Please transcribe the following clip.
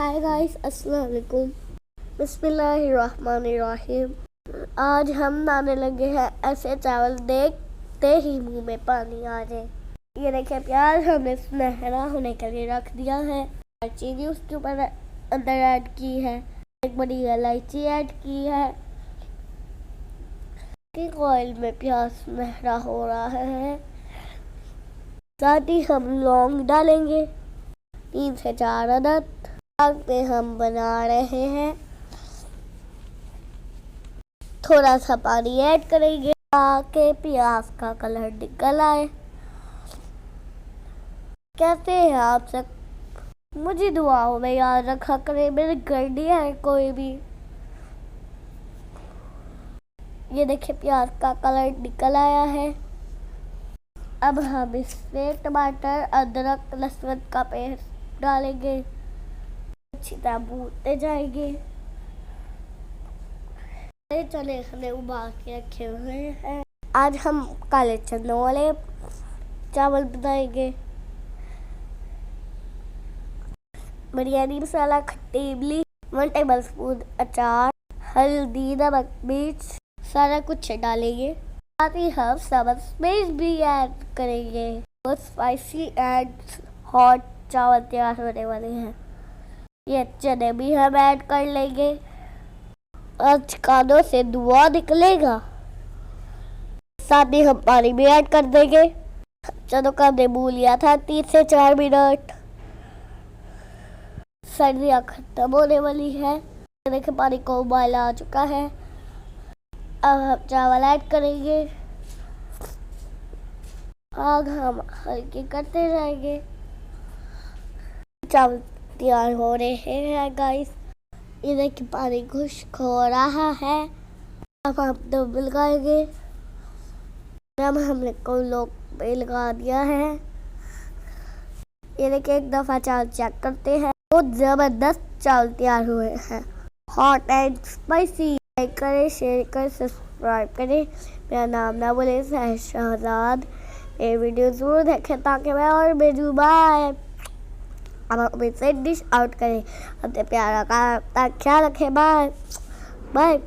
Hi guys, अस्सलाम वालेकुम। बिस्मिल्लाहिर्रहमानिर्रहीम। आज हम बनाने लगे हैं ऐसे चावल, देखते ही मुंह में पानी आ जाए। ये देखिए, प्याज हमने सुनहरा होने के लिए रख दिया है। चीनी उसके ऊपर अंदर ऐड की है। एक बड़ी इलायची ऐड की है। ऑयल में प्याज सुनहरा हो रहा है। साथ ही हम लौंग डालेंगे, 3 से 4 अदद। में हम बना रहे हैं, थोड़ा सा पानी ऐड करेंगे ताकि प्याज का कलर निकल आए। कैसे हैं आप सब? मुझे दुआओं में याद रखा करें। मेरे घर नहीं है कोई भी। ये देखिए, प्याज का कलर निकल आया है। अब हम इसमें टमाटर, अदरक, लहसुन का पेस्ट डालेंगे। अच्छी तरह भूनते जाएंगे। चने हमने उबाल के रखे हुए हैं। आज हम काले चनों वाले चावल बनाएंगे। बिरयानी मसाला, खट्टी इमली, 1 टेबल स्पून अचार, हल्दी, नमक, मिर्च, सारा कुछ डालेंगे। साथ ही हम सब्ज़ मिर्च भी ऐड करेंगे। बहुत स्पाइसी एंड हॉट चावल तैयार होने वाले हैं। ये चने भी हम ऐड कर लेंगे। आज कानों से धुआं निकलेगा। साथ ही हम पानी भी ऐड कर देंगे। चनों का हमने भून लिया था 3 से 4 मिनट। सर्दियाँ खत्म होने वाली है। देखिए, पानी को उबाल आ चुका है। अब हम चावल ऐड करेंगे। आग हम हल्की करते जाएंगे। चावल तैयार हो रहे हैं गाइस। ये देखिए, पानी खुश्क हो रहा है। अब हम दम लगाएंगे। अब हमने को लोग पे लगा दिया है। ये देखिए, एक दफ़ा चावल चेक करते हैं। बहुत ज़बरदस्त चावल तैयार हुए हैं। Hot and spicy. लाइक करें, शेयर करें, सब्सक्राइब करें। मेरा नाम ना बोले, शहजाद। ये वीडियो ज़रूर देखें ताकि मैं और भेजूँ। बाय। अब हम इसे डिश आउट करें। अपने प्यारा का ख्याल रखें। Bye bye.